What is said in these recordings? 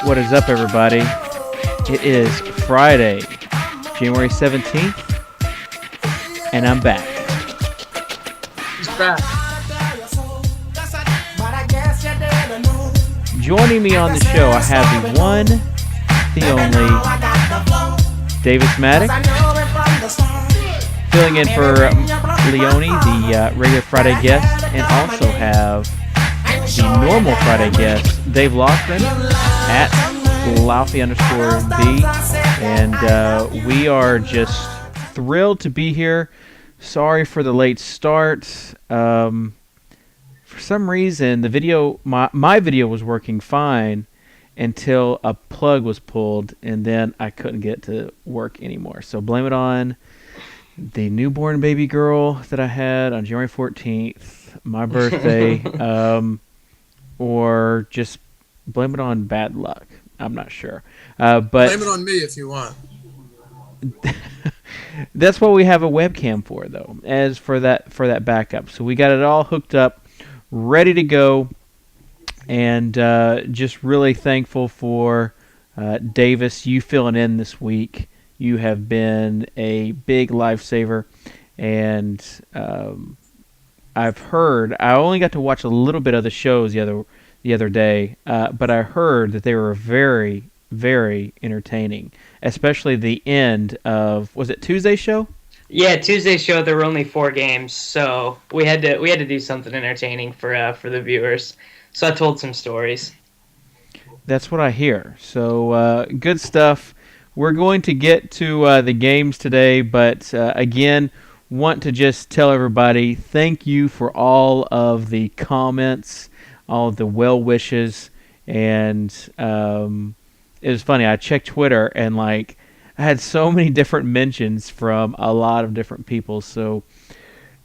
What is up, everybody? It is Friday, January 17th, and I'm back. He's back. Joining me on the show, I have the one, the only, Davis Maddox, filling in for Leone, the regular Friday guest, and also have the normal Friday guest, Dave Loughran, at Laufey_B, and we are just thrilled to be here. Sorry for the late start. For some reason, the video, my video was working fine until a plug was pulled, and then I couldn't get it to work anymore. So blame it on the newborn baby girl that I had on January 14th, my birthday, or just blame it on bad luck. I'm not sure. But blame it on me if you want. That's what we have a webcam for, though, as for that backup. So we got it all hooked up, ready to go, and just really thankful for Davis, you filling in this week. You have been a big lifesaver, and I've heard, I only got to watch a little bit of the shows the other day, but I heard that they were very, very entertaining, especially the end of, was it Tuesday's show? Yeah, Tuesday's show. There were only 4 games, so we had to do something entertaining for the viewers. So I told some stories. That's what I hear. So good stuff. We're going to get to the games today, but again, want to just tell everybody thank you for all of the comments, all of the well wishes, and it was funny. I checked Twitter and I had so many different mentions from a lot of different people. So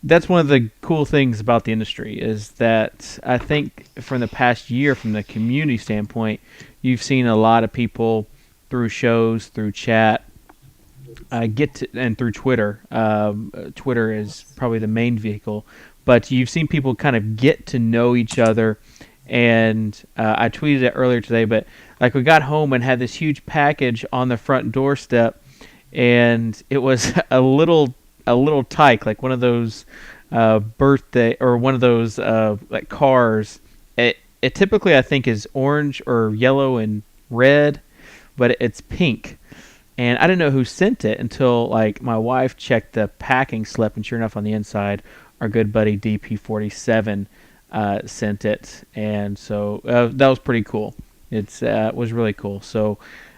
that's one of the cool things about the industry is that I think from the past year, from the community standpoint, you've seen a lot of people through shows, through chat, and through Twitter. Twitter is probably the main vehicle, but you've seen people kind of get to know each other. And I tweeted it earlier today, but we got home and had this huge package on the front doorstep, and it was a little tyke, like one of those birthday or one of those cars. It typically I think is orange or yellow and red, but it's pink. And I didn't know who sent it until my wife checked the packing slip, and sure enough, on the inside, our good buddy DP47 sent it, and so that was pretty cool. It was really cool. So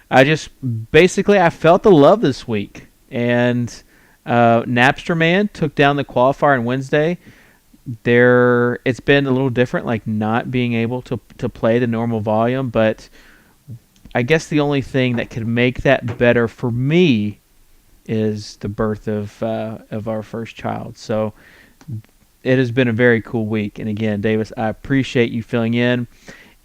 I felt the love this week, and Napster Man took down the qualifier on Wednesday. It's been a little different, not being able to play the normal volume, but I guess the only thing that could make that better for me is the birth of our first child. So it has been a very cool week. And again, Davis, I appreciate you filling in.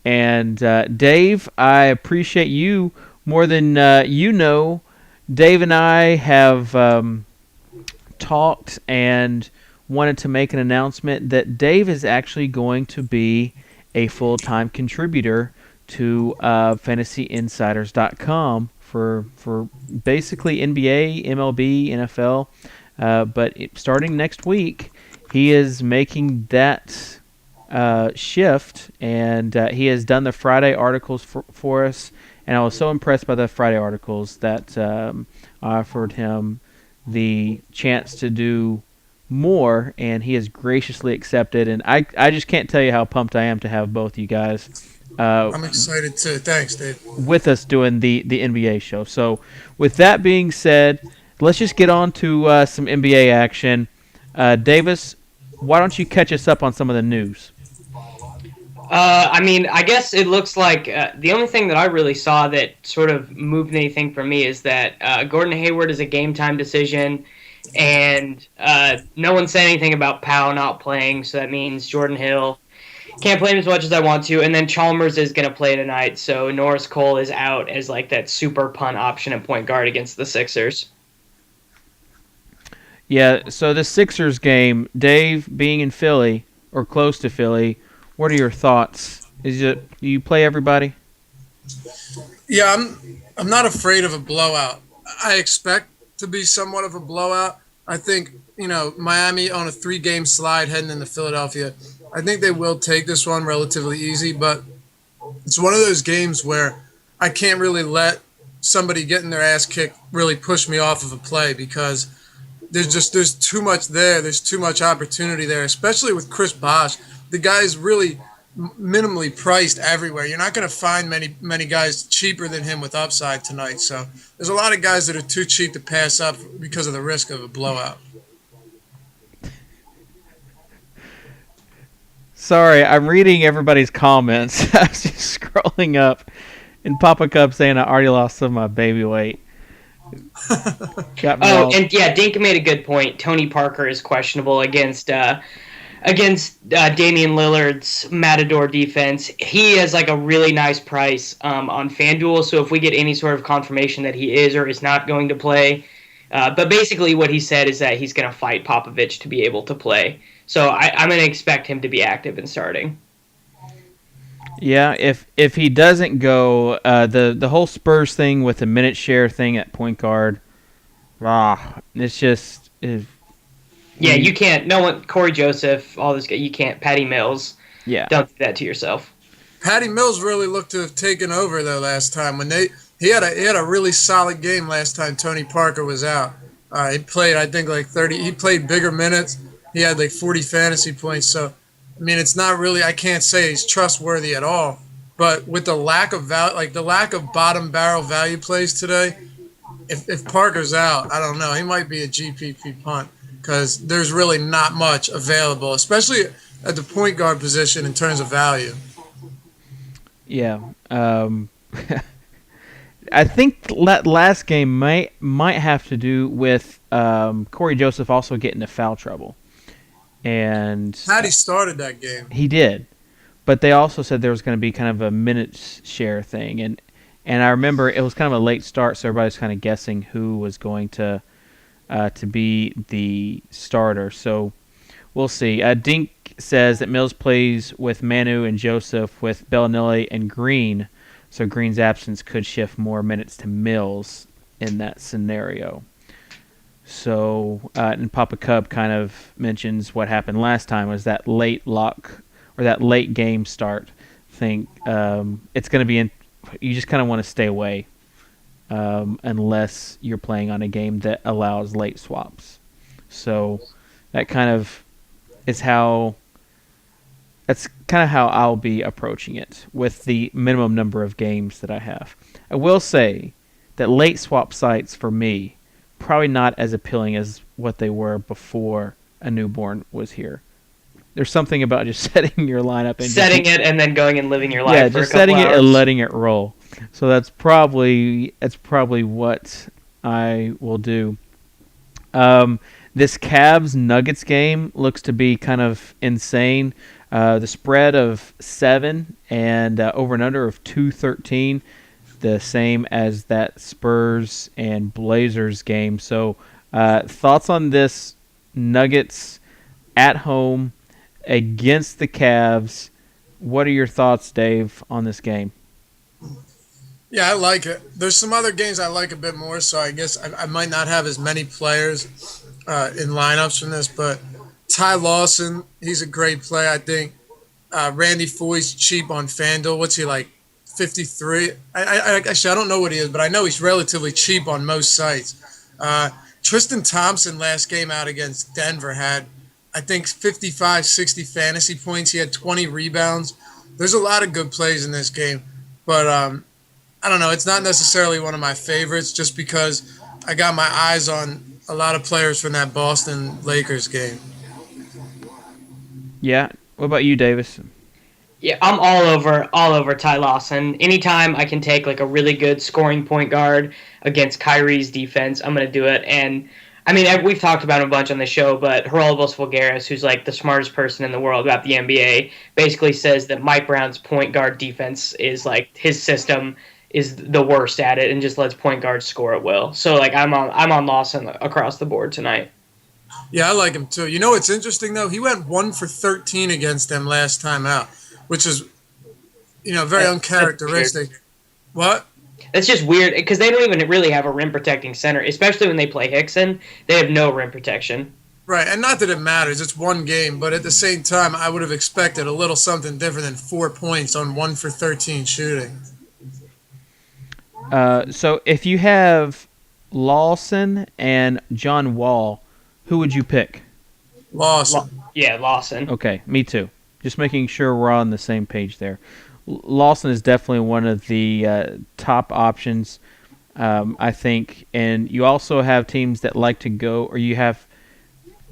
And Dave, I appreciate you more than you know. Dave and I have talked and wanted to make an announcement that Dave is actually going to be a full-time contributor to FantasyInsiders.com for basically NBA, MLB, NFL. But starting next week, he is making that shift, and he has done the Friday articles for us. And I was so impressed by the Friday articles that I offered him the chance to do more, and he has graciously accepted. And I just can't tell you how pumped I am to have both you guys. I'm excited too. Thanks, Dave. With us doing the NBA show. So with that being said, let's just get on to some NBA action. Davis, why don't you catch us up on some of the news? I guess it looks like the only thing that I really saw that sort of moved anything for me is that Gordon Hayward is a game-time decision, and no one said anything about Powell not playing, so that means Jordan Hill can't play him as much as I want to, and then Chalmers is going to play tonight, so Norris Cole is out as that super punt option at point guard against the Sixers. Yeah, so the Sixers game, Dave, being in Philly, or close to Philly, what are your thoughts? Is it you play everybody? Yeah, I'm not afraid of a blowout. I expect to be somewhat of a blowout. I think, Miami on a 3-game slide heading into Philadelphia. I think they will take this one relatively easy, but it's one of those games where I can't really let somebody getting their ass kicked really push me off of a play because there's too much there. There's too much opportunity there, especially with Chris Bosh. The guy's really minimally priced everywhere. You're not going to find many guys cheaper than him with upside tonight. So there's a lot of guys that are too cheap to pass up because of the risk of a blowout. Sorry, I'm reading everybody's comments. I was just scrolling up, and Papa Cub saying I already lost some of my baby weight. And yeah, Dink made a good point. Tony Parker is questionable against Damian Lillard's Matador defense. He has like a really nice price on FanDuel, so if we get any sort of confirmation that he is or is not going to play, but basically what he said is that he's going to fight Popovich to be able to play. So I'm going to expect him to be active and starting. Yeah, if he doesn't go, the whole Spurs thing with the minute share thing at point guard, it's just. Yeah, you can't. No one. Corey Joseph, all this. You can't. Patty Mills. Yeah. Don't do that to yourself. Patty Mills really looked to have taken over though last time when he had a really solid game last time Tony Parker was out. He played I think like 30. He played bigger minutes. He had like 40 fantasy points. So I mean, it's not really. I can't say he's trustworthy at all. But with the lack of the lack of bottom barrel value plays today, if Parker's out, I don't know. He might be a GPP punt because there's really not much available, especially at the point guard position in terms of value. Yeah. I think that last game might have to do with Corey Joseph also getting into foul trouble. And Patty started that game. He did. But they also said there was going to be kind of a minutes share thing. And I remember it was kind of a late start, so everybody was kind of guessing who was going to be the starter. So we'll see. Dink says that Mills plays with Manu and Joseph with Bellinelli and Green, so Green's absence could shift more minutes to Mills in that scenario. So, and Papa Cub kind of mentions what happened last time was that late lock or that late game start thing. It's going to be you just kind of want to stay away unless you're playing on a game that allows late swaps. So that kind of is that's kind of how I'll be approaching it with the minimum number of games that I have. I will say that late swap sites for me probably not as appealing as what they were before a newborn was here. There's something about just setting your lineup and setting it and then going and living your life. Yeah, for just a couple setting hours. it and letting it roll. So that's probably what I will do. This Cavs Nuggets game looks to be kind of insane. The spread of 7 and over and under of 213. The same as that Spurs and Blazers game. So thoughts on this Nuggets at home against the Cavs? What are your thoughts, Dave, on this game? Yeah, I like it. There's some other games I like a bit more, so I guess I might not have as many players in lineups from this, but Ty Lawson, he's a great play, I think. Randy Foy's cheap on FanDuel. What's he like? 53. Actually, I don't know what he is, but I know he's relatively cheap on most sites. Tristan Thompson last game out against Denver had, I think, 55, 60 fantasy points. He had 20 rebounds. There's a lot of good plays in this game, but I don't know. It's not necessarily one of my favorites just because I got my eyes on a lot of players from that Boston Lakers game. Yeah. What about you, Davis? Yeah, I'm all over Ty Lawson. Anytime I can take like a really good scoring point guard against Kyrie's defense, I'm going to do it. And I mean, we've talked about him a bunch on the show, but Geraldo Vulgaris, who's like the smartest person in the world about the NBA, basically says that Mike Brown's point guard defense is like his system is the worst at it and just lets point guards score at will. So like I'm on Lawson across the board tonight. Yeah, I like him too. You know what's interesting though? He went 1 for 13 against them last time out, which is, very uncharacteristic. What? That's just weird because they don't even really have a rim protecting center, especially when they play Hickson. They have no rim protection. Right, and not that it matters. It's one game, but at the same time, I would have expected a little something different than 4 points on 1 for 13 shooting. So if you have Lawson and John Wall, who would you pick? Lawson. Yeah, Lawson. Okay, me too. Just making sure we're on the same page there. Lawson is definitely one of the top options, I think. And you also have teams that like to go, or you have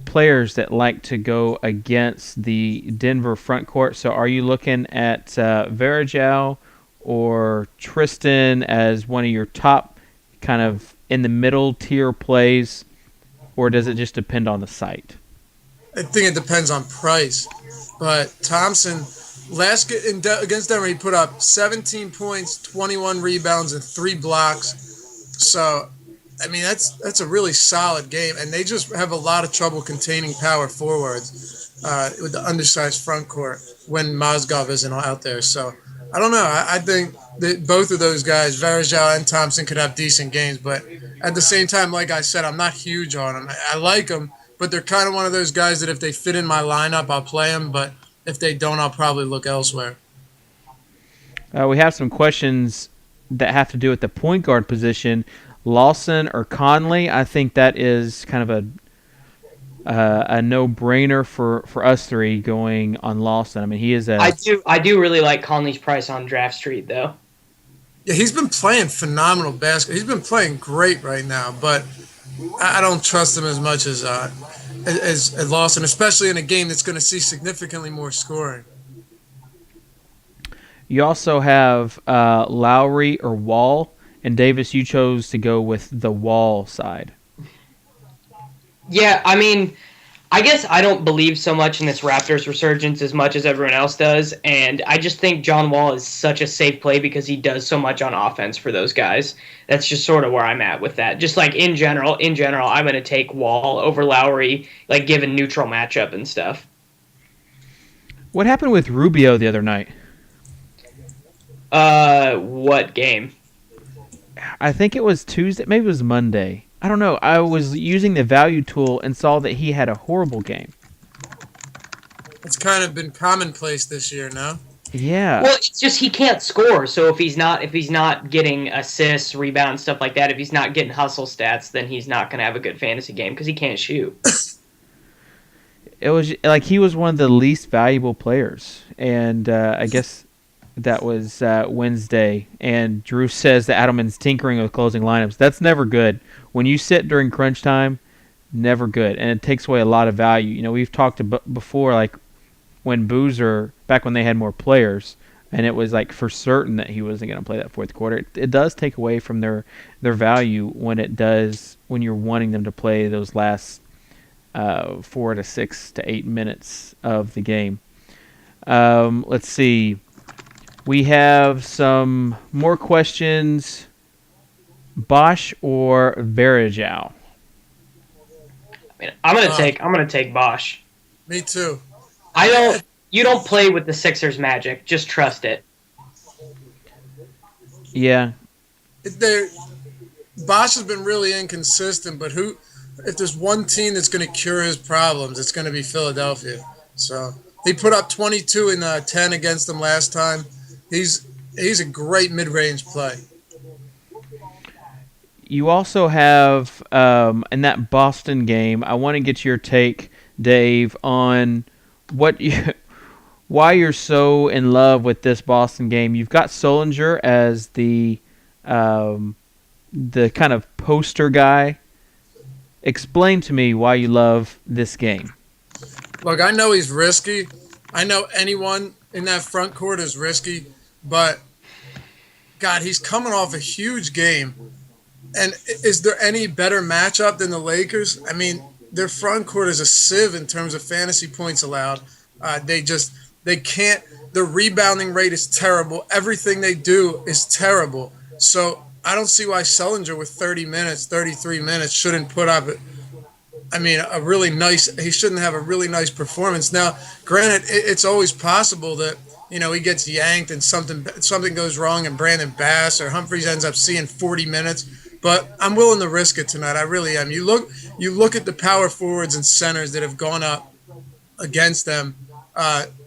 players that like to go against the Denver front court. So are you looking at Varejao or Tristan as one of your top kind of in the middle tier plays, or does it just depend on the site? I think it depends on price. But Thompson, against Denver, he put up 17 points, 21 rebounds, and 3 blocks. So, I mean, that's a really solid game. And they just have a lot of trouble containing power forwards with the undersized front court when Mozgov isn't out there. So, I don't know. I think that both of those guys, Varejao and Thompson, could have decent games. But at the same time, like I said, I'm not huge on them. I like them, but they're kind of one of those guys that if they fit in my lineup, I'll play them. But if they don't, I'll probably look elsewhere. We have some questions that have to do with the point guard position. Lawson or Conley? I think that is kind of a no-brainer for us three going on Lawson. I mean, he is a. I do really like Conley's price on Draft Street though. Yeah, he's been playing phenomenal basketball. He's been playing great right now, but I don't trust him as much as Lawson, especially in a game that's going to see significantly more scoring. You also have Lowry or Wall, and Davis, you chose to go with the Wall side. Yeah, I mean, I guess I don't believe so much in this Raptors resurgence as much as everyone else does, and I just think John Wall is such a safe play because he does so much on offense for those guys. That's just sort of where I'm at with that. Just like in general, I'm going to take Wall over Lowry, like given neutral matchup and stuff. What happened with Rubio the other night? What game? I think it was Tuesday, maybe it was Monday. I don't know. I was using the value tool and saw that he had a horrible game. It's kind of been commonplace this year, no? Yeah. Well, it's just he can't score. So if he's not getting assists, rebounds, stuff like that, if he's not getting hustle stats, then he's not going to have a good fantasy game because he can't shoot. It was like he was one of the least valuable players, and I guess that was Wednesday. And Drew says that Adelman's tinkering with closing lineups. That's never good. When you sit during crunch time, never good, and it takes away a lot of value. You know, we've talked before, like when Boozer, back when they had more players, and it was like for certain that he wasn't going to play that fourth quarter. It does take away from their value when you're wanting them to play those last 4 to 6 to 8 minutes of the game. Let's see. We have some more questions. Bosch or Varejao? I mean, I'm gonna take Bosch. Me too. You don't play with the Sixers magic. Just trust it. Yeah. Bosch has been really inconsistent, but if there's one team that's going to cure his problems, it's going to be Philadelphia. So he put up 22 in 10 against them last time. He's a great mid-range play. You also have in that Boston game. I want to get your take, Dave, on why you're so in love with this Boston game. You've got Solinger as the kind of poster guy. Explain to me why you love this game. Look, I know he's risky. I know anyone in that front court is risky, but God, he's coming off a huge game. And is there any better matchup than the Lakers? I mean, their front court is a sieve in terms of fantasy points allowed. They can't. The rebounding rate is terrible. Everything they do is terrible. So I don't see why Sullinger with 30 minutes, 33 minutes shouldn't put up, a really nice. He shouldn't have a really nice performance. Now, granted, it's always possible that he gets yanked and something goes wrong and Brandon Bass or Humphries ends up seeing 40 minutes. But I'm willing to risk it tonight. I really am. You look at the power forwards and centers that have gone up against them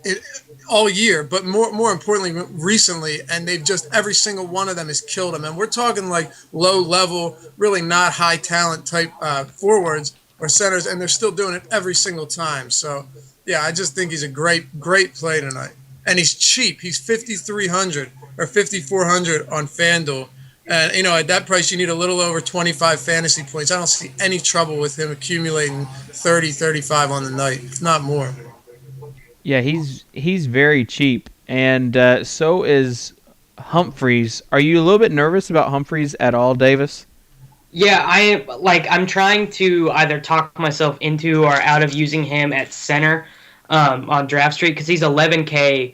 it, all year, but more importantly recently, and they've just every single one of them has killed them. And we're talking like low level, really not high talent type forwards or centers, and they're still doing it every single time. So yeah, I just think he's a great play tonight, and he's cheap. He's 5,300 or 5,400 on FanDuel. And, at that price, you need a little over 25 fantasy points. I don't see any trouble with him accumulating 30, 35 on the night, if not more. Yeah, he's very cheap, and so is Humphreys. Are you a little bit nervous about Humphreys at all, Davis? Yeah, I'm trying to either talk myself into or out of using him at center on Draft Street because he's 11K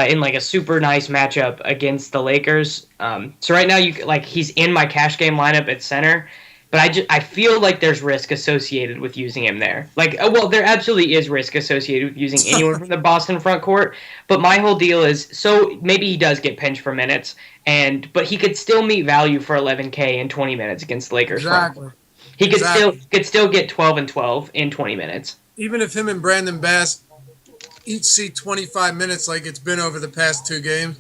in like a super nice matchup against the Lakers. So right now he's in my cash game lineup at center, but I feel like there's risk associated with using him there. There absolutely is risk associated with using anyone from the Boston front court. But my whole deal is, so maybe he does get pinched for minutes, but he could still meet value for 11K in 20 minutes against the Lakers. Exactly. He could still get 12 and 12 in 20 minutes. Even if him and Brandon Bass each see 25 minutes like it's been over the past two games,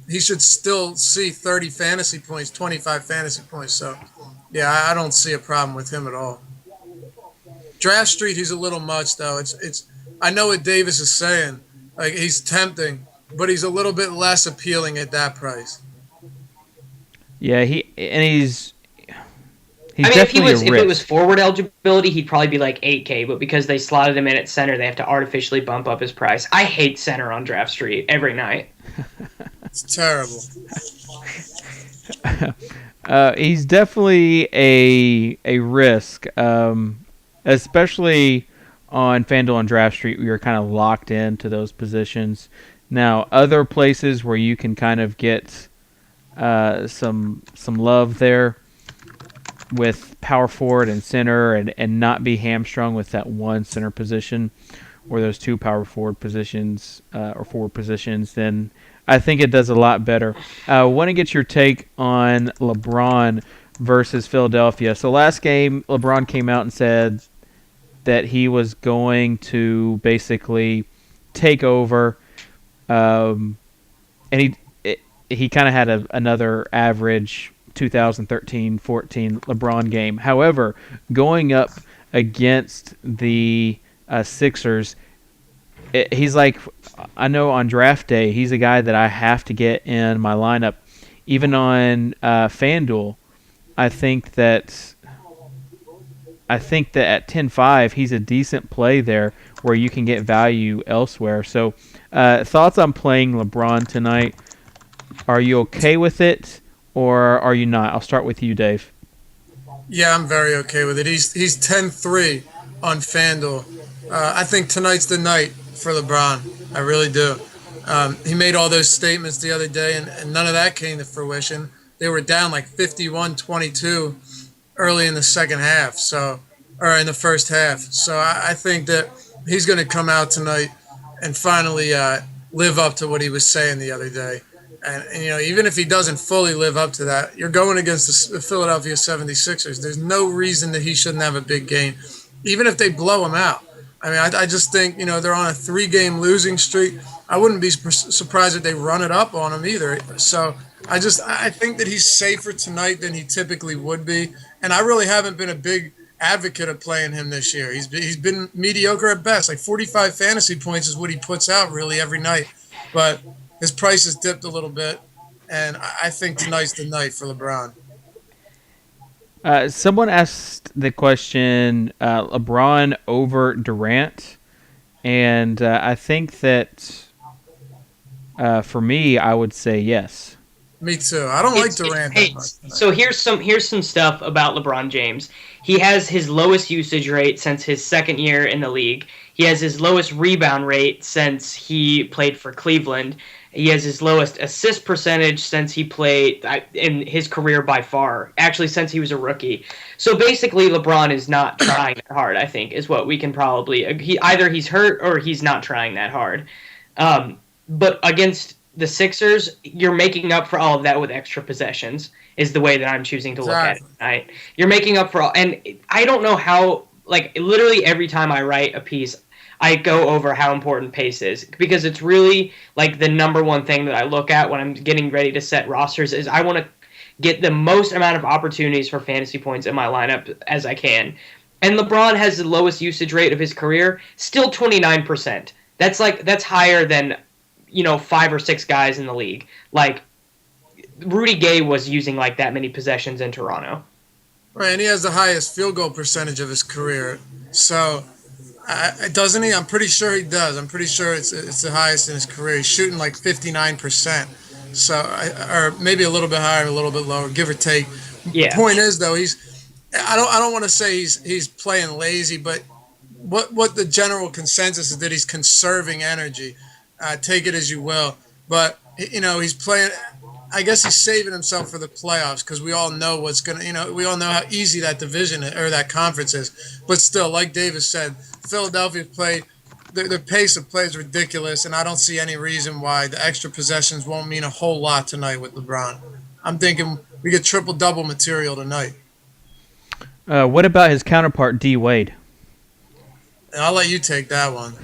he should still see 30 fantasy points, 25 fantasy points. So, yeah, I don't see a problem with him at all. Draft Street, he's a little much though. It's. I know what Davis is saying. Like he's tempting, but he's a little bit less appealing at that price. Yeah, he's if definitely it was forward eligibility, he'd probably be like 8K, but because they slotted him in at center, they have to artificially bump up his price. I hate center on Draft Street every night. It's terrible. He's definitely a risk, especially on FanDuel and Draft Street. We are kind of locked into those positions. Now, other places where you can kind of get some love there with power forward and center and not be hamstrung with that one center position or those two power forward positions or forward positions, then I think it does a lot better. I want to get your take on LeBron versus Philadelphia. So last game, LeBron came out and said that he was going to basically take over, and he kind of had another average 2013-14 LeBron game. However, going up against the Sixers, he's like, I know on draft day, he's a guy that I have to get in my lineup. Even on FanDuel, I think that at 10-5, he's a decent play there where you can get value elsewhere. So, thoughts on playing LeBron tonight? Are you okay with it, or are you not? I'll start with you, Dave. Yeah, I'm very okay with it. He's 10-3 on FanDuel. I think tonight's the night for LeBron. I really do. He made all those statements the other day, and none of that came to fruition. They were down like 51-22 early in the second half, or in the first half. So I think that he's going to come out tonight and finally live up to what he was saying the other day. And even if he doesn't fully live up to that, you're going against the Philadelphia 76ers. There's no reason that he shouldn't have a big game, even if they blow him out. I mean, I just think, they're on a 3-game losing streak. I wouldn't be surprised if they run it up on him either. So I think that he's safer tonight than he typically would be. And I really haven't been a big advocate of playing him this year. He's been mediocre at best. Like 45 fantasy points is what he puts out really every night. But his price has dipped a little bit. And I think tonight's the night for LeBron. Someone asked the question, LeBron over Durant, and I think that for me, I would say yes. Me too. I don't like Durant that much. So here's some stuff about LeBron James. He has his lowest usage rate since his second year in the league. He has his lowest rebound rate since he played for Cleveland. He has his lowest assist percentage since he played in his career by far, actually since he was a rookie. So basically, LeBron is not trying that hard, I think, is what we can probably... Either he's hurt or he's not trying that hard. but against the Sixers, you're making up for all of that with extra possessions. Is the way that I'm choosing to look at it. Exactly. Right? You're making up for all, and I don't know how. Like literally every time I write a piece, I go over how important pace is because it's really like the number one thing that I look at when I'm getting ready to set rosters is I want to get the most amount of opportunities for fantasy points in my lineup as I can. And LeBron has the lowest usage rate of his career, still 29%. That's higher than 5 or 6 guys in the league. Like Rudy Gay was using like that many possessions in Toronto. Right, and he has the highest field goal percentage of his career. So, doesn't he? I'm pretty sure he does. I'm pretty sure it's the highest in his career. He's shooting like 59%. So, or maybe a little bit higher, a little bit lower, give or take. Yeah. Point is though, I don't want to say he's playing lazy, but what the general consensus is that he's conserving energy. Take it as you will, but he's playing. I guess he's saving himself for the playoffs because we all know what's gonna. We all know how easy that division or that conference is. But still, like Davis said, Philadelphia played. Their pace of play is ridiculous, and I don't see any reason why the extra possessions won't mean a whole lot tonight with LeBron. I'm thinking we get triple-double material tonight. What about his counterpart, D. Wade? And I'll let you take that one.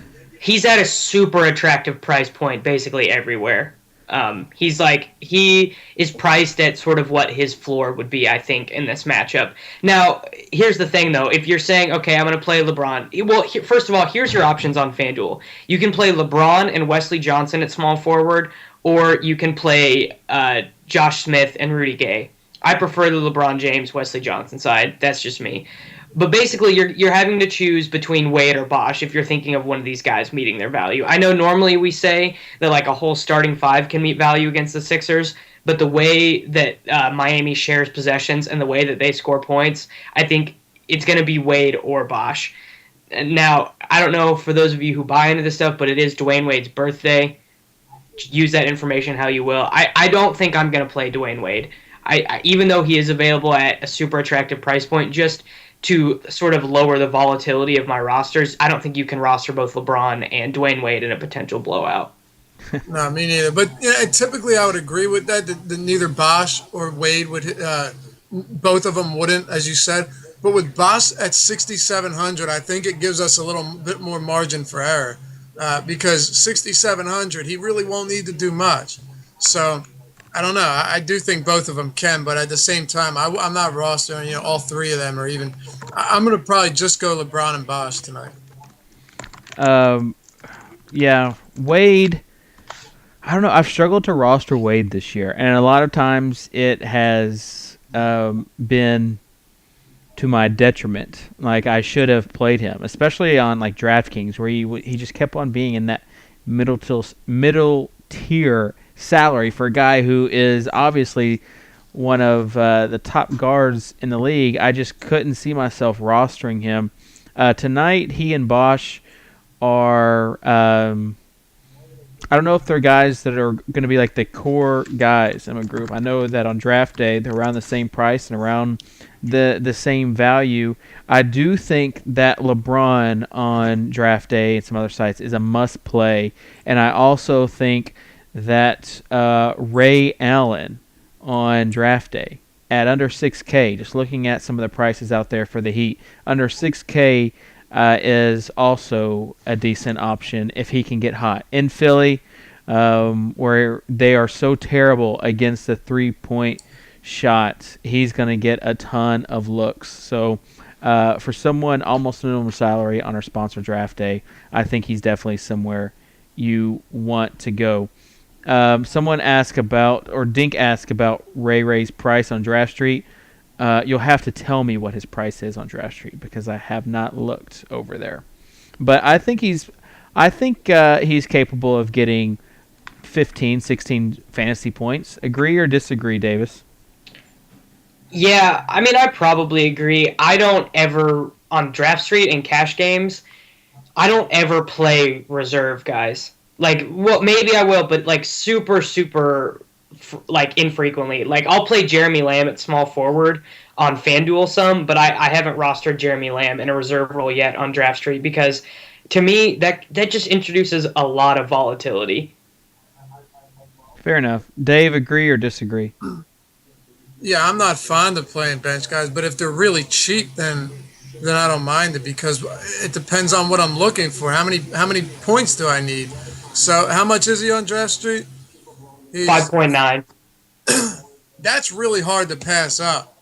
He's at a super attractive price point basically everywhere. He is priced at sort of what his floor would be, I think, in this matchup. Now, here's the thing, though. If you're saying, okay, I'm going to play LeBron, well, first of all, here's your options on FanDuel. You can play LeBron and Wesley Johnson at small forward, or you can play Josh Smith and Rudy Gay. I prefer the LeBron James, Wesley Johnson side. That's just me. But basically, you're having to choose between Wade or Bosh if you're thinking of one of these guys meeting their value. I know normally we say that like a whole starting five can meet value against the Sixers, but the way that Miami shares possessions and the way that they score points, I think it's going to be Wade or Bosh. Now, I don't know for those of you who buy into this stuff, but it is Dwayne Wade's birthday. Use that information how you will. I don't think I'm going to play Dwayne Wade. I even though he is available at a super attractive price point, just to sort of lower the volatility of my rosters, I don't think you can roster both LeBron and Dwayne Wade in a potential blowout. No, me neither. But typically I would agree with that neither Bosh or Wade would, both of them wouldn't, as you said. But with Bosh at 6,700, I think it gives us a little bit more margin for error because 6,700, he really won't need to do much. So I don't know. I do think both of them can, but at the same time, I'm not rostering all three of them, or even I'm going to probably just go LeBron and Bosh tonight. Yeah, Wade. I don't know. I've struggled to roster Wade this year, and a lot of times it has been to my detriment. Like I should have played him, especially on like DraftKings, where he just kept on being in that middle tier salary for a guy who is obviously one of the top guards in the league. I just couldn't see myself rostering him. Tonight, he and Bosh are... I don't know if they're guys that are going to be like the core guys in a group. I know that on DraftDay, they're around the same price and around the same value. I do think that LeBron on DraftDay and some other sites is a must-play, and I also think that Ray Allen on DraftDay at under 6K, just looking at some of the prices out there for the Heat, under 6K is also a decent option if he can get hot. In Philly, where they are so terrible against the three-point shot, he's going to get a ton of looks. So for someone almost minimum salary on our sponsor DraftDay, I think he's definitely somewhere you want to go. Someone asked about, or Dink asked about Ray's price on Draft Street. You'll have to tell me what his price is on Draft Street because I have not looked over there. But I think he's capable of getting 15, 16 fantasy points. Agree or disagree, Davis? Yeah, I mean, I probably agree. I don't ever, on Draft Street and cash games, I don't ever play reserve guys. Like, well, maybe I will, but like super like infrequently. Like I'll play Jeremy Lamb at small forward on FanDuel some, but I haven't rostered Jeremy Lamb in a reserve role yet on Draft Street because to me that just introduces a lot of volatility. Fair enough. Dave, agree or disagree? Yeah, I'm not fond of playing bench guys, but if they're really cheap, then I don't mind it because it depends on what I'm looking for. How many points do I need? So how much is he on Draft Street? He's 5.9. That's really hard to pass up.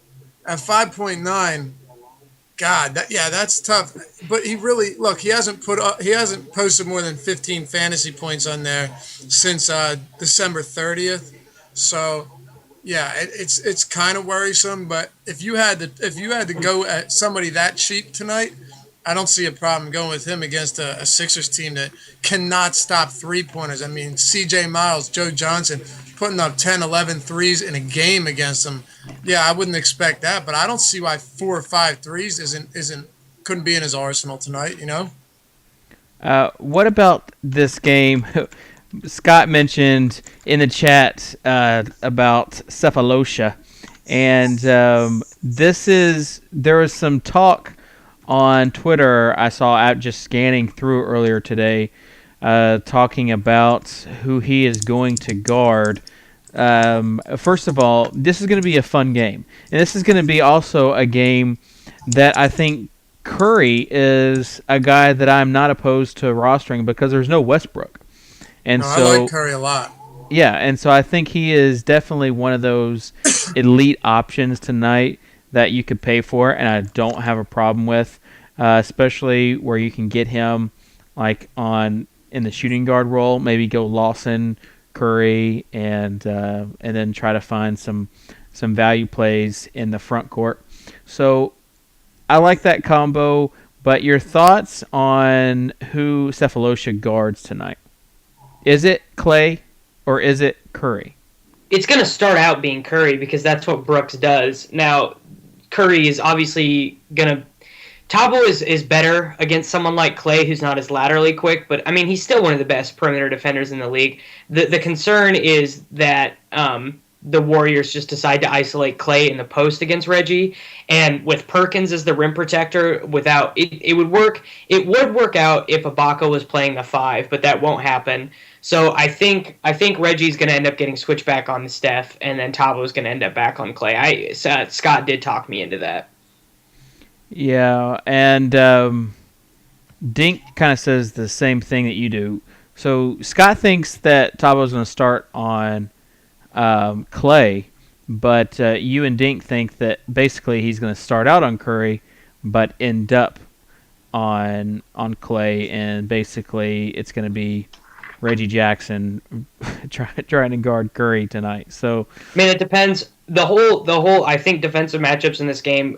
At 5.9, God, that's tough. But he hasn't posted more than 15 fantasy points on there since December 30th. So yeah, it's kind of worrisome. But if you had to go at somebody that cheap tonight, I don't see a problem going with him against a Sixers team that cannot stop three-pointers. I mean, C.J. Miles, Joe Johnson putting up 10, 11 threes in a game against them. Yeah, I wouldn't expect that, but I don't see why 4 or 5 threes couldn't be in his arsenal tonight, you know? What about this game? Scott mentioned in the chat about Cephalosha, and there was some talk on Twitter I saw out just scanning through earlier today, talking about who he is going to guard. First of all, this is going to be a fun game, and this is going to be also a game that I think Curry is a guy that I'm not opposed to rostering because there's no Westbrook, and No, so I like Curry a lot. yeah, and so I think he is definitely one of those elite options tonight that you could pay for, and I don't have a problem with, especially where you can get him like in the shooting guard role. Maybe go Lawson, Curry, and then try to find some value plays in the front court. So I like that combo. But your thoughts on who Cephalosha guards tonight? Is it Clay or is it Curry? It's going to start out being Curry because that's what Brooks does. Now, Curry is obviously going to... Tabo is better against someone like Clay, who's not as laterally quick, but, I mean, he's still one of the best perimeter defenders in the league. The concern is that the Warriors just decide to isolate Clay in the post against Reggie, and with Perkins as the rim protector, it would work out if Ibaka was playing the 5, but that won't happen. So I think Reggie's going to end up getting switched back on Steph, and then Tabo's going to end up back on Clay. Scott did talk me into that. Yeah, and Dink kind of says the same thing that you do. So Scott thinks that Tabo's going to start on Clay, but you and Dink think that basically he's going to start out on Curry, but end up on Clay, and basically it's going to be Reggie Jackson trying to guard Curry tonight. So, I mean, it depends. The whole I think defensive matchups in this game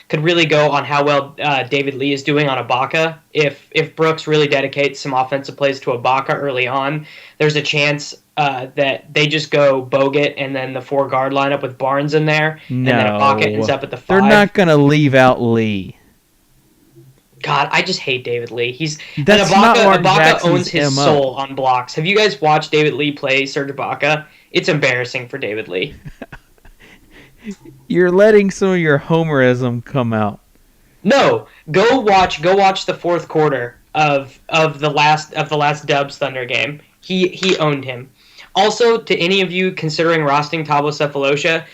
could really go on how well David Lee is doing on Ibaka. If Brooks really dedicates some offensive plays to Ibaka early on, there's a chance that they just go Bogut and then the 4-guard lineup with Barnes in there, and then Ibaka ends up at the 5. They're not going to leave out Lee. God, I just hate David Lee. Ibaka owns his soul on blocks. Have you guys watched David Lee play Serge Ibaka? It's embarrassing for David Lee. You're letting some of your homerism come out. No, go watch the fourth quarter of the last Dubs Thunder game. He owned him. Also, to any of you considering rosting Thabo Cephalosha,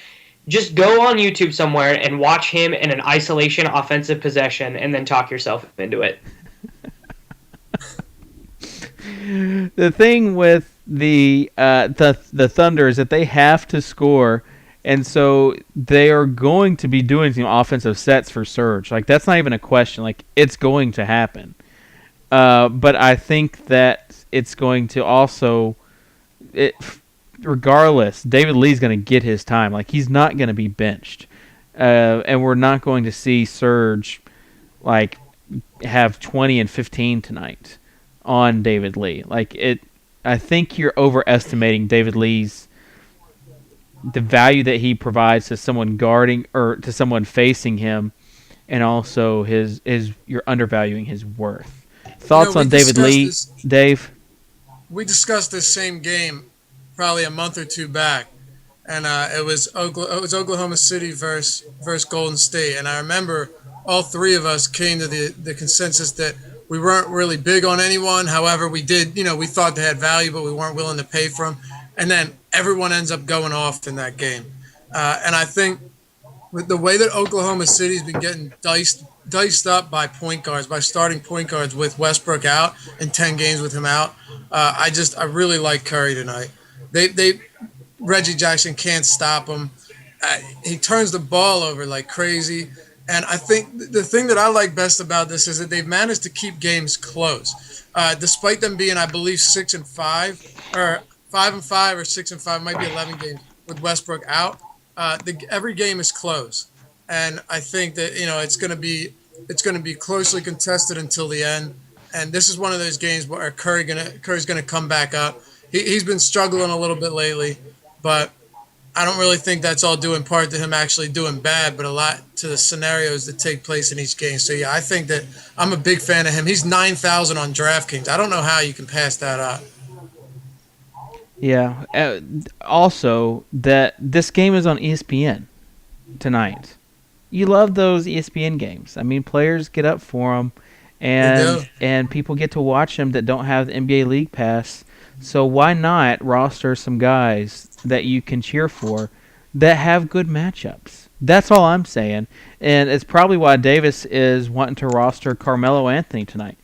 just go on YouTube somewhere and watch him in an isolation offensive possession, and then talk yourself into it. The thing with the Thunder is that they have to score, and so they are going to be doing some offensive sets for Serge. Like, that's not even a question. Like, it's going to happen. But I think that it's going to also... regardless, David Lee's going to get his time. Like, he's not going to be benched. And we're not going to see Serge, like, have 20 and 15 tonight on David Lee. I think you're overestimating David Lee's the value that he provides to someone guarding or to someone facing him, and also you're undervaluing his worth. Thoughts on David Lee, Dave? We discussed this same game probably a month or two back, and it was Oklahoma City versus Golden State, and I remember all three of us came to the consensus that we weren't really big on anyone. However, we did, we thought they had value, but we weren't willing to pay for them. and then everyone ends up going off in that game. And I think with the way that Oklahoma City's been getting diced up by point guards, by starting point guards with Westbrook out and 10 games with him out, I really like Curry tonight. They Reggie Jackson can't stop him. He turns the ball over like crazy. And I think the thing that I like best about this is that they've managed to keep games close, despite them being, I believe, 6-5 or 5-5 or 6-5, might be 11 games with Westbrook out. Every game is close, and I think that it's going to be closely contested until the end. And this is one of those games where Curry's gonna come back up. He's been struggling a little bit lately, but I don't really think that's all due in part to him actually doing bad, but a lot to the scenarios that take place in each game. So yeah, I think that I'm a big fan of him. He's 9,000 on DraftKings. I don't know how you can pass that up. Yeah. Also, that this game is on ESPN tonight. You love those ESPN games. I mean, players get up for them, and people get to watch them that don't have the NBA League Pass. So why not roster some guys that you can cheer for that have good matchups? That's all I'm saying. And it's probably why Davis is wanting to roster Carmelo Anthony tonight.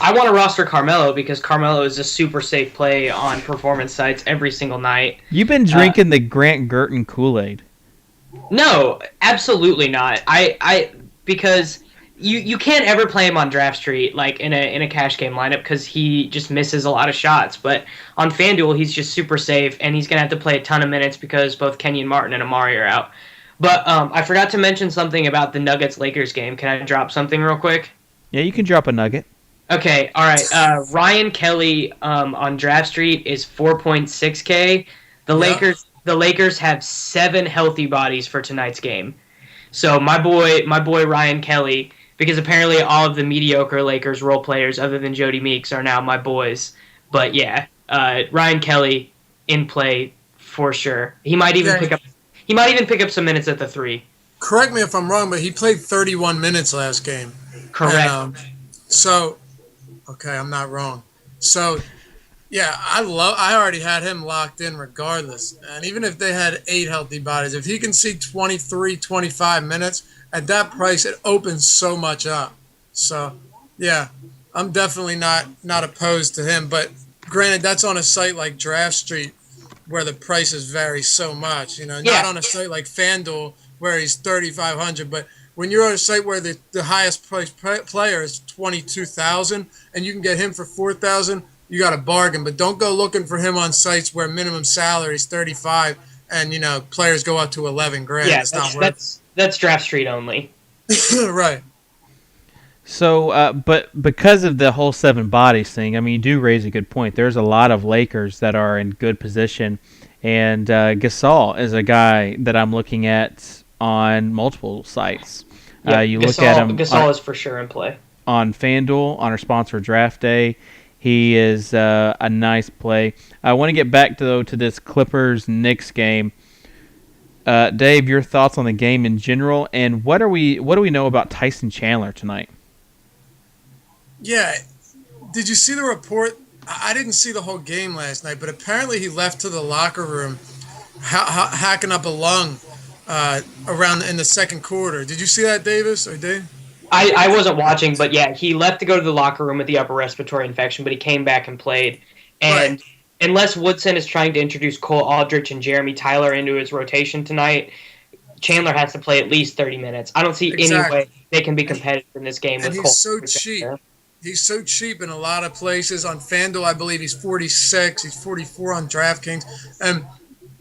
I want to roster Carmelo because Carmelo is a super safe play on performance sites every single night. You've been drinking the Grant Girton Kool-Aid. No, absolutely not. Because you can't ever play him on Draft Street like in a cash game lineup because he just misses a lot of shots. But on FanDuel, he's just super safe, and he's gonna have to play a ton of minutes because both Kenyon Martin and Amari are out. But I forgot to mention something about the Nuggets-Lakers game. Can I drop something real quick? Yeah, you can drop a nugget. Okay, all right. Ryan Kelly on Draft Street is 4.6K. The Lakers have 7 healthy bodies for tonight's game. So my boy Ryan Kelly, because apparently all of the mediocre Lakers role players other than Jody Meeks are now my boys. But yeah, Ryan Kelly in play for sure. He might even pick up some minutes at the 3. Correct me if I'm wrong, but he played 31 minutes last game. Correct. And, okay, I'm not wrong. So, yeah, I already had him locked in regardless. And even if they had 8 healthy bodies, if he can see 23, 25 minutes, at that price, it opens so much up. So, yeah, I'm definitely not opposed to him. But granted, that's on a site like Draft Street where the prices vary so much. Not on a site like FanDuel where he's 3,500, but when you're on a site where the highest priced player is 22,000 and you can get him for 4,000, you got a bargain. But don't go looking for him on sites where minimum salary is 35 and players go up to 11 grand. Yeah, that's Draft Street only. Right. So, but because of the whole 7 bodies thing, I mean, you do raise a good point. There's a lot of Lakers that are in good position, and Gasol is a guy that I'm looking at on multiple sites. Yeah, you look at him. Gasol is for sure in play on FanDuel on our sponsor DraftDay. He is a nice play. I want to get back to this Clippers-Knicks game. Dave, your thoughts on the game in general, and what do we know about Tyson Chandler tonight? Yeah, did you see the report? I didn't see the whole game last night, but apparently he left to the locker room hacking up a lung around in the second quarter. Did you see that, Davis or Dave? I wasn't watching, but yeah, he left to go to the locker room with the upper respiratory infection, but he came back and played. And unless Woodson is trying to introduce Cole Aldrich and Jeremy Tyler into his rotation tonight, Chandler has to play at least 30 minutes. I don't see any way they can be competitive in this game. And with he's Cole so cheap. He's so cheap in a lot of places. On FanDuel, I believe he's 46. He's 44 on DraftKings. And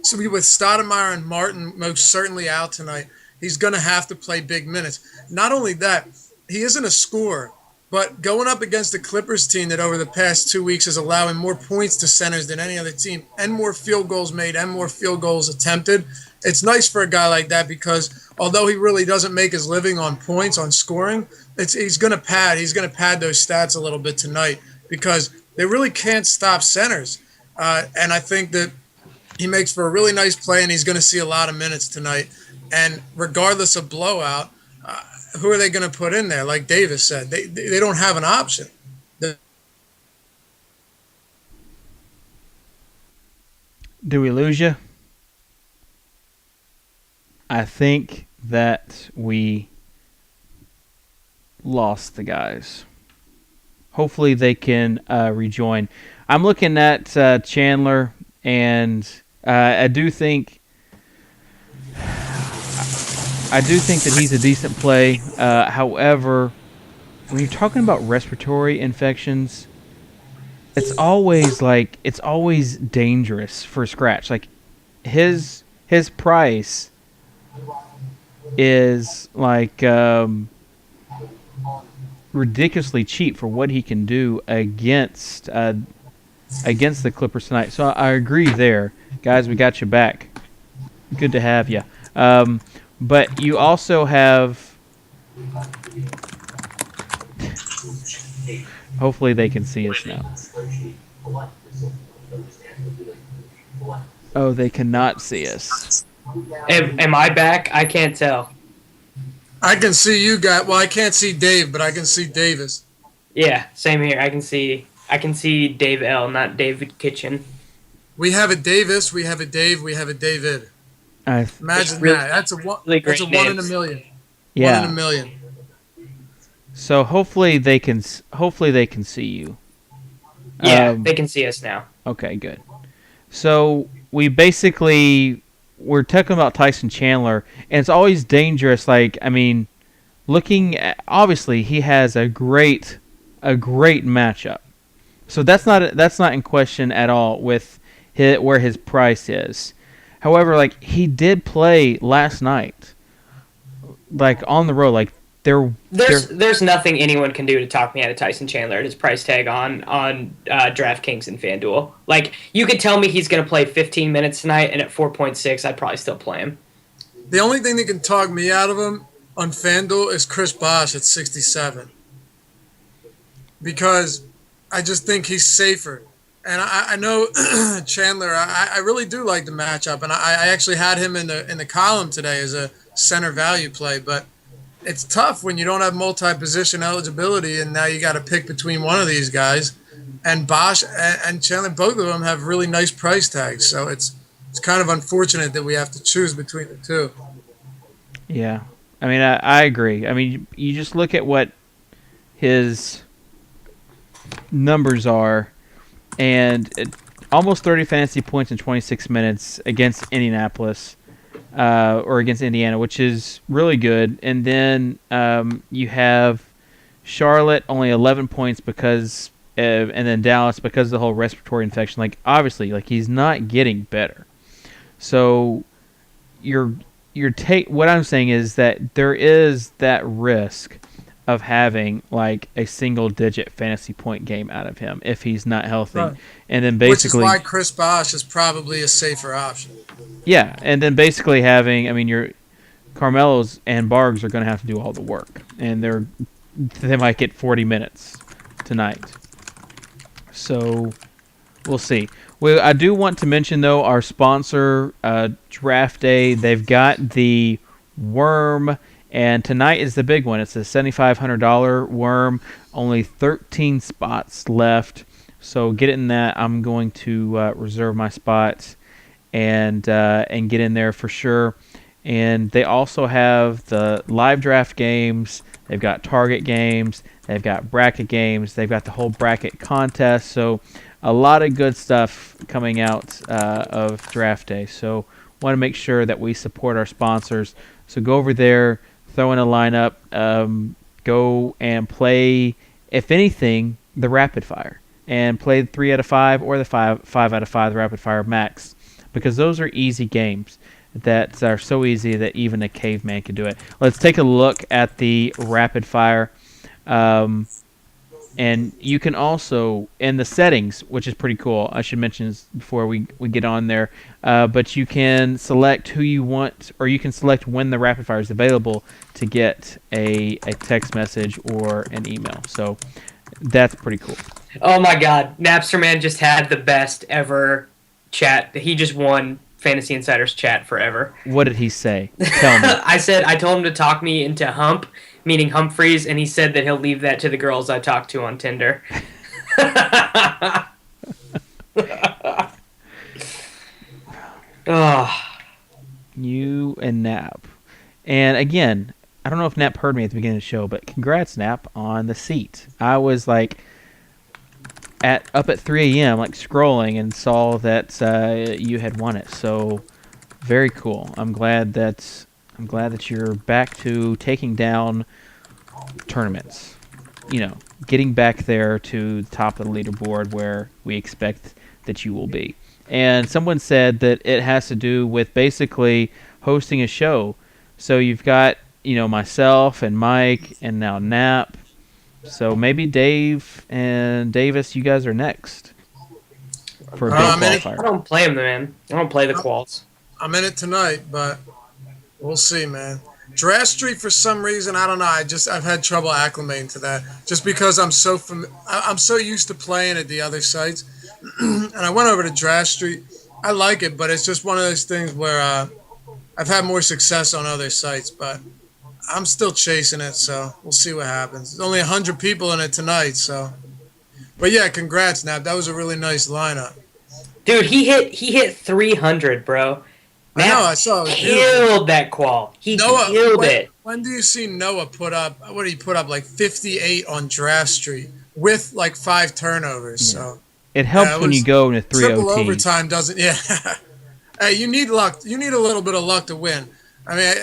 so with Stoudemire and Martin most certainly out tonight, he's going to have to play big minutes. Not only that, he isn't a scorer, but going up against the Clippers team that over the past 2 weeks is allowing more points to centers than any other team and more field goals made and more field goals attempted, it's nice for a guy like that because although he really doesn't make his living on points, on scoring, he's going to pad those stats a little bit tonight because they really can't stop centers. And I think that he makes for a really nice play, and he's going to see a lot of minutes tonight. And regardless of blowout, who are they going to put in there? Like Davis said, they don't have an option. Do we lose you? I think that we lost the guys. Hopefully they can rejoin. I'm looking at Chandler, and I do think that he's a decent play. However, when you're talking about respiratory infections, it's always dangerous for Scratch. Like his price is like ridiculously cheap for what he can do against the Clippers tonight. So I agree there, guys. We got you back. Good to have you. But you also have. Hopefully they can see us now. Oh, they cannot see us. Am I back? I can't tell. I can see you guys. Well, I can't see Dave, but I can see Davis. Yeah, same here. I can see Dave L, not David Kitchen. We have a Davis, we have a Dave, we have a David. Imagine really, that. That's a one in a million. Yeah. 1 in a million. So hopefully they can see you. Yeah, they can see us now. Okay, good. So we're talking about Tyson Chandler, and it's always dangerous. Like, I mean, looking at, obviously he has a great matchup. So that's not in question at all with where his price is. However, like he did play last night, like on the road. Like there's nothing anyone can do to talk me out of Tyson Chandler at his price tag on DraftKings and FanDuel. Like you could tell me he's going to play 15 minutes tonight, and at 4.6, I'd probably still play him. The only thing that can talk me out of him on FanDuel is Chris Bosh at 67, because I just think he's safer. And I know Chandler. I really do like the matchup, and I actually had him in the column today as a center value play. But it's tough when you don't have multi-position eligibility, and now you got to pick between one of these guys. And Bosch and Chandler, both of them have really nice price tags, so it's kind of unfortunate that we have to choose between the two. Yeah, I mean, I agree. I mean, you just look at what his numbers are. And almost 30 fantasy points in 26 minutes against Indianapolis or against Indiana, which is really good. And then you have Charlotte only 11 points and then Dallas because of the whole respiratory infection. Like obviously, like he's not getting better. So what I'm saying is that there is that risk of having like a single-digit fantasy point game out of him if he's not healthy, right. And then basically, which is why Chris Bosh is probably a safer option. Yeah, and then basically having, I mean, your Carmelo's and Bargs are going to have to do all the work, and they might get 40 minutes tonight. So we'll see. I do want to mention though our sponsor, DraftDay. They've got the Worm. And tonight is the big one. It's a $7,500 worm. Only 13 spots left. So get in that. I'm going to reserve my spots and get in there for sure. And they also have the live draft games. They've got target games. They've got bracket games. They've got the whole bracket contest. So a lot of good stuff coming out of Draft Day. So want to make sure that we support our sponsors. So go over there. Throw in a lineup, go and play, if anything, the rapid fire. And play the 3 out of 5 or the 5 out of 5, the rapid fire max. Because those are easy games that are so easy that even a caveman can do it. Let's take a look at the rapid fire. And you can also, in the settings, which is pretty cool, I should mention this before we get on there, but you can select who you want, or you can select when the rapid fire is available to get a text message or an email. So that's pretty cool. Oh my God, Napster Man just had the best ever chat. He just won Fantasy Insiders chat forever. What did he say? Tell me. I told him to talk me into Hump, meaning Humphreys, and he said that he'll leave that to the girls I talk to on Tinder. Oh, You and Nap. And again, I don't know if Nap heard me at the beginning of the show, but congrats, Nap, on the seat. I was like up at 3 a.m. like scrolling and saw that you had won it. So very cool. I'm glad that you're back to taking down tournaments. You know, getting back there to the top of the leaderboard where we expect that you will be. And someone said that it has to do with basically hosting a show. So you've got, myself and Mike and now Nap. So maybe Dave and Davis, you guys are next for a big qualifier. I don't play them, man. I don't play the quals. I'm in it tonight, but we'll see, man. Draft Street, for some reason, I don't know. I've had trouble acclimating to that, just because I'm so used to playing at the other sites, and I went over to Draft Street. I like it, but it's just one of those things where I've had more success on other sites, but I'm still chasing it. So we'll see what happens. There's only 100 people in it tonight, so. But yeah, congrats, Nap. That was a really nice lineup. Dude, he hit 300, bro. I know, I saw it. Killed that qual. He killed it. When do you see Noah put up, what did he put up, like 58 on Draft Street with like 5 turnovers? Yeah. So it helps when you go into 3 triple OTs. overtime doesn't, yeah. Hey, you need luck. You need a little bit of luck to win. I mean,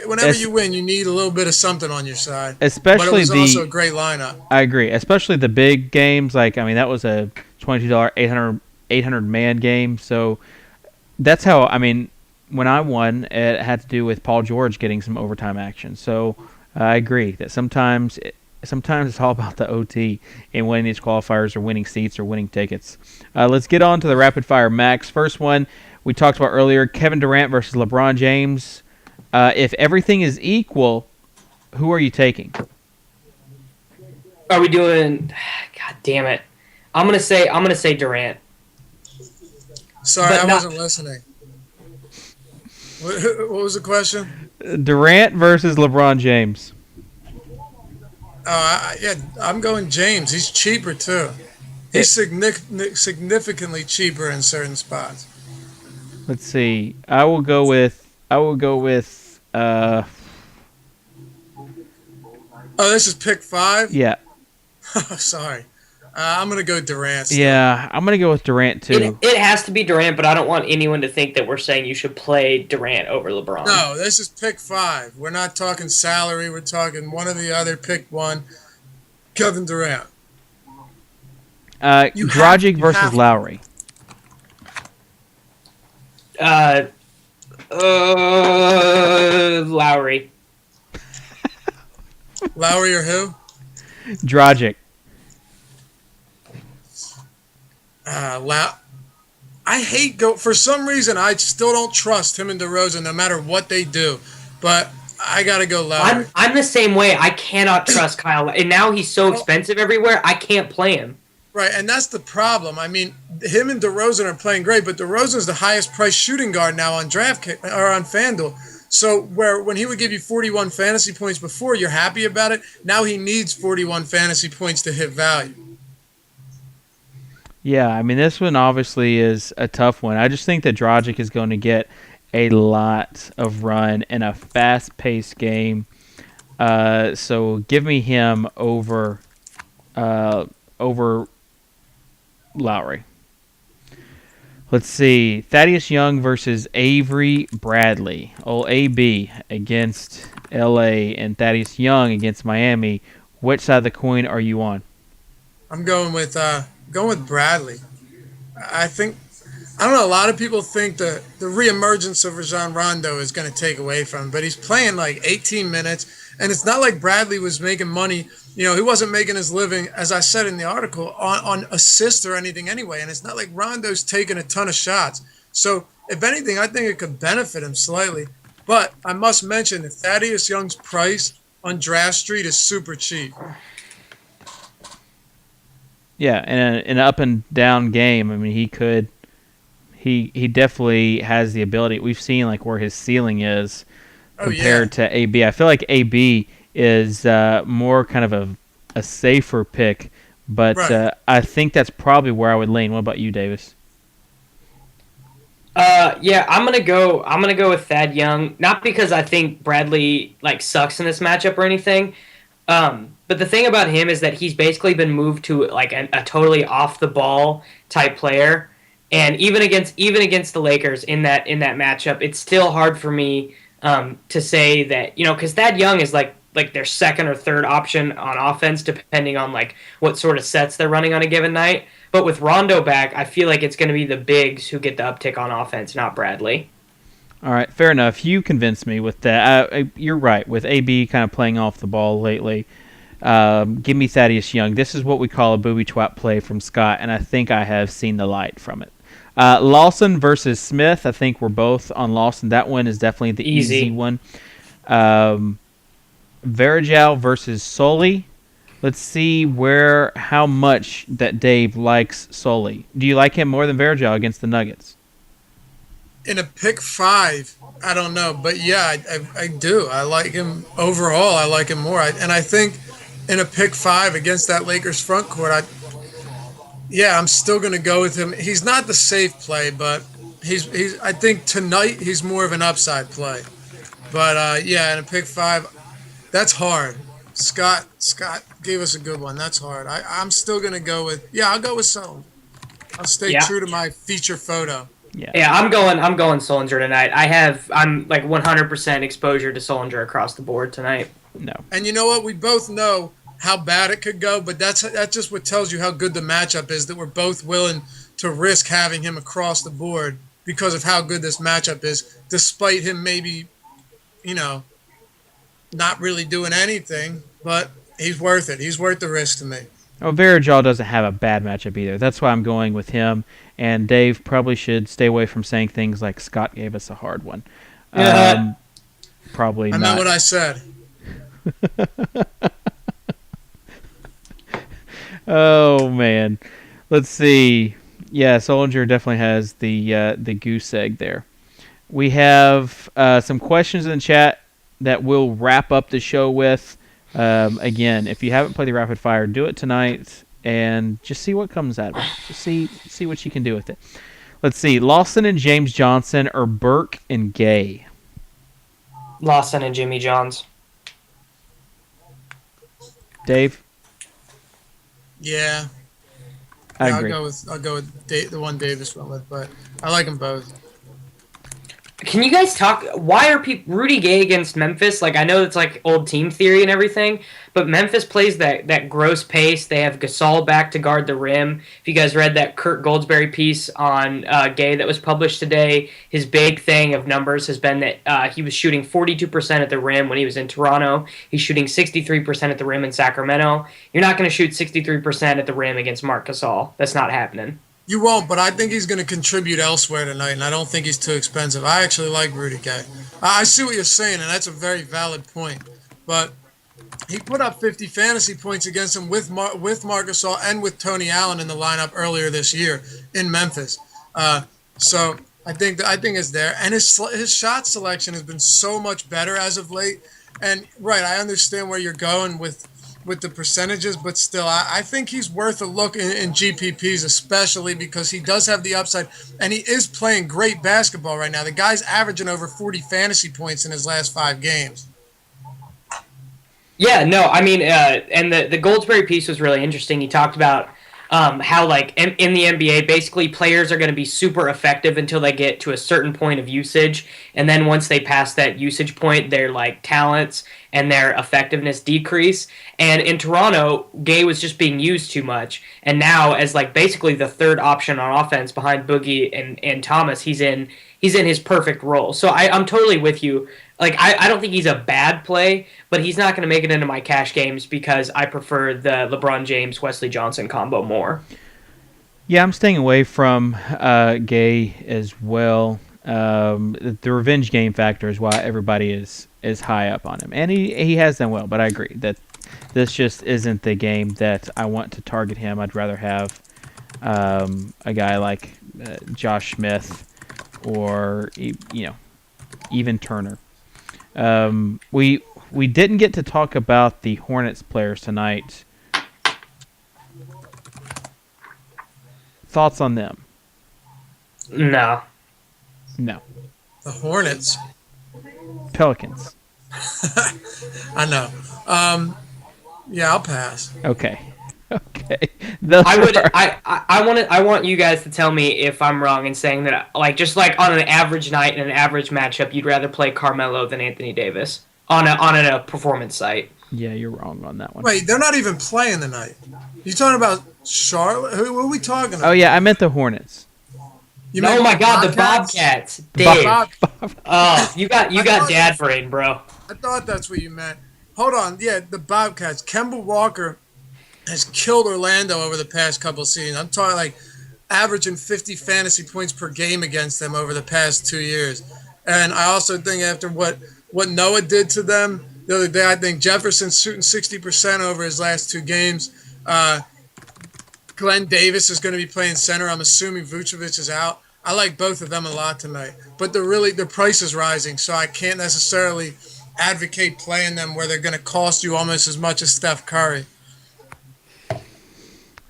whenever you win, you need a little bit of something on your side. Especially but it was also a great lineup. I agree. Especially the big games. Like, I mean, that was a $22 800 man game. So that's how, I mean, when I won, it had to do with Paul George getting some overtime action. So I agree that sometimes it's all about the OT and winning these qualifiers or winning seats or winning tickets. Let's get on to the rapid fire max. First one we talked about earlier, Kevin Durant versus LeBron James. If everything is equal, who are you taking? Are we doing? God damn it! I'm gonna say Durant. Sorry, I wasn't listening. What was the question? Durant versus LeBron James. Yeah, I'm going James. He's cheaper too. He's significantly cheaper in certain spots. Let's see. I will go with. Oh, this is pick 5? Yeah. Sorry. I'm going to go Durant still. Yeah, I'm going to go with Durant too. It has to be Durant, but I don't want anyone to think that we're saying you should play Durant over LeBron. No, this is pick 5. We're not talking salary. We're talking one or the other. Pick one. Kevin Durant. Dragic versus Lowry. Lowry. Lowry or who? Dragic. I hate for some reason I still don't trust him and DeRozan no matter what they do, but I gotta go Lowry. I'm the same way. I cannot trust Kyle, and now he's so expensive everywhere. I can't play him. Right, and that's the problem. I mean, him and DeRozan are playing great, but DeRozan's the highest priced shooting guard now on on FanDuel. So when he would give you 41 fantasy points before, you're happy about it. Now he needs 41 fantasy points to hit value. Yeah, I mean, this one obviously is a tough one. I just think that Dragic is going to get a lot of run in a fast-paced game. So give me him over Lowry. Let's see. Thaddeus Young versus Avery Bradley. Old AB against LA and Thaddeus Young against Miami. Which side of the coin are you on? I'm going with Bradley. I don't know, a lot of people think the reemergence of Rajon Rondo is going to take away from him, but he's playing like 18 minutes, and it's not like Bradley was making money. You know, he wasn't making his living, as I said in the article, on assists or anything anyway, and it's not like Rondo's taking a ton of shots. So, if anything, I think it could benefit him slightly. But I must mention that Thaddeus Young's price on Draft Street is super cheap. Yeah, in an up and down game, I mean, he definitely has the ability. We've seen like where his ceiling is compared to AB. I feel like AB is more kind of a safer pick, but right. I think that's probably where I would lean. What about you, Davis? Yeah, I'm gonna go. I'm gonna go with Thad Young, not because I think Bradley like sucks in this matchup or anything. But the thing about him is that he's basically been moved to like a totally off the ball type player, and even against the Lakers in that matchup, it's still hard for me to say that because Thad Young is like their second or third option on offense, depending on like what sort of sets they're running on a given night. But with Rondo back, I feel like it's going to be the bigs who get the uptick on offense, not Bradley. All right, fair enough. You convinced me with that. You're right. With AB kind of playing off the ball lately, give me Thaddeus Young. This is what we call a booby trap play from Scott, and I think I have seen the light from it. Lawson versus Smith. I think we're both on Lawson. That one is definitely the easy one. Varejao versus Sully. Let's see how much that Dave likes Sully. Do you like him more than Varejao against the Nuggets? In a pick 5, I don't know, but yeah, I do. I like him overall. I like him more, and I think in a pick 5 against that Lakers front court, I'm still going to go with him. He's not the safe play, but he's. I think tonight he's more of an upside play. But in a pick 5, that's hard. Scott gave us a good one. That's hard. I'm still going to go with I'll go with Sullinger. I'll stay true to my feature photo. Yeah, I'm going Sullinger tonight. I'm like 100% exposure to Sullinger across the board tonight. No. And you know what? We both know how bad it could go, but that's just what tells you how good the matchup is, that we're both willing to risk having him across the board because of how good this matchup is, despite him maybe, not really doing anything, but he's worth it. He's worth the risk to me. Oh, Varejao doesn't have a bad matchup either. That's why I'm going with him. And Dave probably should stay away from saying things like Scott gave us a hard one. Probably not. I meant what I said. Oh, man. Let's see. Yeah, Sullinger definitely has the goose egg there. We have some questions in the chat that we'll wrap up the show with. Again, if you haven't played the rapid fire, do it tonight and just see what comes out of it. Just see what you can do with it. Let's see. Lawson and James Johnson or Burke and Gay? Lawson and Jimmy Johns. Dave? Yeah. I agree. I'll go with the one Davis went with, but I like them both. Can you guys talk? Why are people Rudy Gay against Memphis? Like, I know it's like old team theory and everything, but Memphis plays that gross pace. They have Gasol back to guard the rim. If you guys read that Kurt Goldsberry piece on Gay that was published today, his big thing of numbers has been that he was shooting 42% at the rim when he was in Toronto. He's shooting 63% at the rim in Sacramento. You're not going to shoot 63% at the rim against Marc Gasol. That's not happening. You won't, but I think he's going to contribute elsewhere tonight, and I don't think he's too expensive. I actually like Rudy Gay. I see what you're saying, and that's a very valid point. But he put up 50 fantasy points against him with Marc Gasol and with Tony Allen in the lineup earlier this year in Memphis. So I think it's there, and his shot selection has been so much better as of late. And right, I understand where you're going with the percentages, but still, I think he's worth a look in GPPs, especially because he does have the upside, and he is playing great basketball right now. The guy's averaging over 40 fantasy points in his last 5 games. Yeah, no, I mean, and the Goldsberry piece was really interesting. He talked about how, like, in the NBA, basically players are going to be super effective until they get to a certain point of usage, and then once they pass that usage point, their, like, talents and their effectiveness decrease. And in Toronto, Gay was just being used too much, and now as, like, basically the third option on offense behind Boogie and Thomas, he's in his perfect role. So I'm totally with you. Like, I don't think he's a bad play, but he's not going to make it into my cash games because I prefer the LeBron James-Wesley Johnson combo more. Yeah, I'm staying away from Gay as well. The revenge game factor is why everybody is high up on him. And he has done well, but I agree that this just isn't the game that I want to target him. I'd rather have a guy like Josh Smith or, even Turner. We didn't get to talk about the Hornets players tonight. Thoughts on them? No. No. The Hornets. Pelicans. I know. Yeah, I'll pass. Okay. Okay. Those I would. are- I want you guys to tell me if I'm wrong in saying that, like, just like on an average night in an average matchup, you'd rather play Carmelo than Anthony Davis on a performance site. Yeah, you're wrong on that one. Wait, they're not even playing tonight. You talking about Charlotte? Who are we talking about? Oh yeah, I meant the Hornets. You Oh mean my God, the Bobcats, Dave. Oh, you got dad brain, bro. I thought that's what you meant. Hold on. Yeah, the Bobcats. Kemba Walker has killed Orlando over the past couple seasons. I'm talking like averaging 50 fantasy points per game against them over the past 2 years. And I also think after what Noah did to them the other day, I think Jefferson's shooting 60% over his last 2 games. Glenn Davis is going to be playing center. I'm assuming Vucevic is out. I like both of them a lot tonight. But the price is rising, so I can't necessarily advocate playing them where they're going to cost you almost as much as Steph Curry.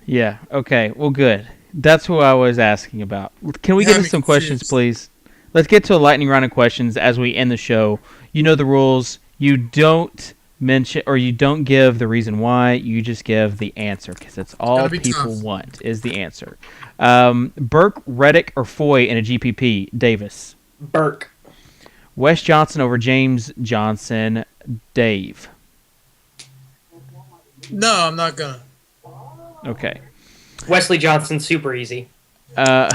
Yeah. Okay. Well, good. That's who I was asking about. Can we get into some questions, please? Let's get to a lightning round of questions as we end the show. You know the rules. You don't mention or you don't give the reason why. You just give the answer because that's all people want is the answer. Burke, Reddick, or Foy in a GPP? Davis. Burke. Wes Johnson over James Johnson. Dave. No, I'm not gonna. Okay. Wesley Johnson, super easy. We'll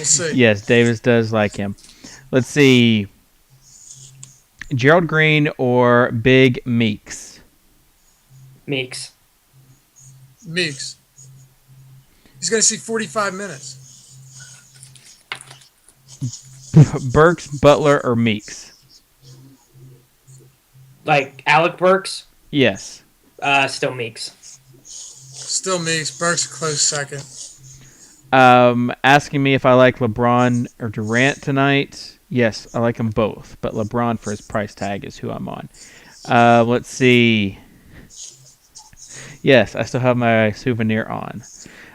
see. Yes, Davis does like him. Let's see. Gerald Green or Big Meeks? Meeks. He's going to see 45 minutes. Burks, Butler, or Meeks? Like Alec Burks? Yes. Still Meeks. Still Meeks. Burks a close second. Asking me if I like LeBron or Durant tonight. Yes, I like them both, but LeBron for his price tag is who I'm on. Let's see. Yes, I still have my souvenir on.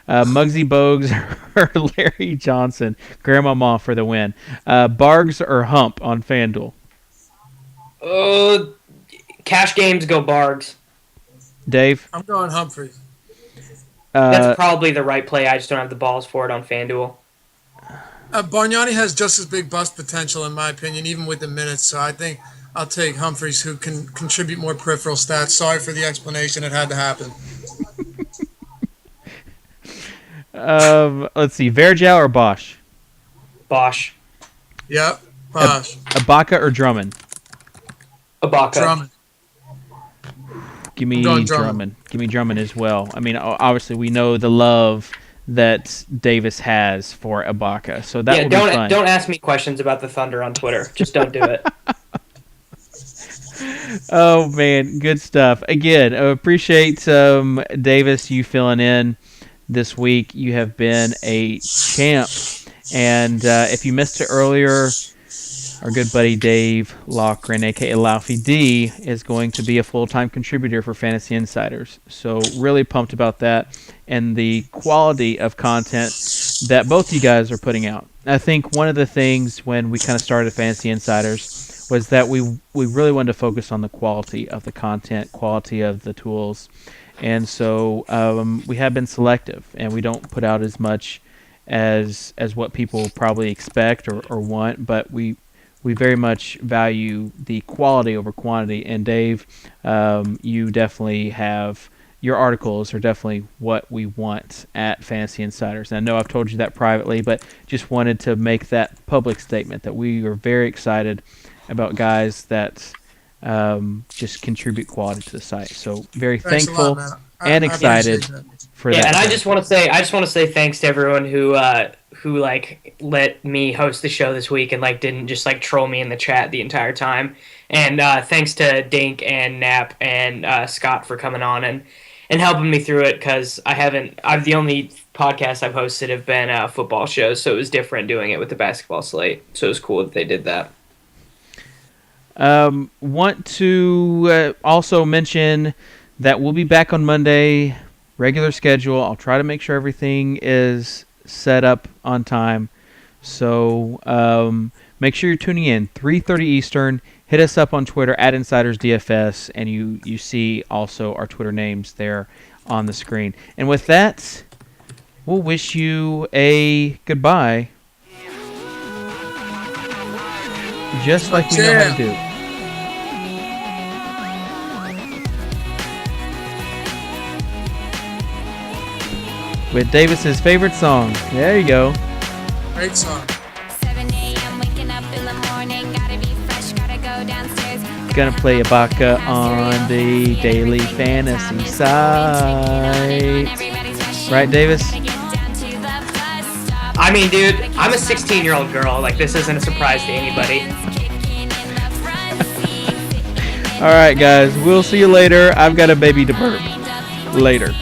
Muggsy Bogues or Larry Johnson. Grandmama for the win. Bargs or Hump on FanDuel? Cash games go Bargs. Dave? I'm going Humphries. That's probably the right play. I just don't have the balls for it on FanDuel. Bargnani has just as big bust potential, in my opinion, even with the minutes. So I think I'll take Humphries, who can contribute more peripheral stats. Sorry for the explanation. It had to happen. Let's see. Vergel or Bosch? Bosch. Yep. Bosch. Ibaka or Drummond? Ibaka. Drummond. Give me Drummond. Give me Drummond as well. I mean, obviously, we know the love that Davis has for Ibaka, so that would be fun. Don't ask me questions about the Thunder on Twitter. Just don't do it. Oh man, good stuff. Again, I appreciate Davis, you filling in this week. You have been a champ, and if you missed it earlier, our good buddy Dave Lochran, a.k.a. Laufey D, is going to be a full-time contributor for Fantasy Insiders. So really pumped about that and the quality of content that both you guys are putting out. I think one of the things when we kind of started Fantasy Insiders was that we really wanted to focus on the quality of the content, quality of the tools. And so we have been selective, and we don't put out as much as what people probably expect or want, but we very much value the quality over quantity. And Dave, you definitely have your articles are definitely what we want at Fantasy Insiders. And I know I've told you that privately, but just wanted to make that public statement that we are very excited about guys that just contribute quality to the site. So very thankful and excited for that. Yeah, and I just want to say thanks to everyone who like let me host the show this week and like didn't just like troll me in the chat the entire time. And thanks to Dink and Nap and Scott for coming on and helping me through it, because the only podcasts I've hosted have been football shows, so it was different doing it with the basketball slate. So it was cool that they did that. Want to also mention that we'll be back on Monday, regular schedule. I'll try to make sure everything is set up on time. So make sure you're tuning in 3:30 Eastern. Hit us up on Twitter at InsidersDFS, and you see also our Twitter names there on the screen. And with that, we'll wish you a goodbye, just like we know how to do. With Davis's favorite song. There you go. Great song. 7 a.m. waking up in the morning, gotta be fresh, gotta go downstairs. Gonna play Ibaka on the Daily Fantasy site. Right, Davis? I mean, dude, I'm a 16-year-old girl. Like, this isn't a surprise to anybody. All right, guys. We'll see you later. I've got a baby to burp. Later.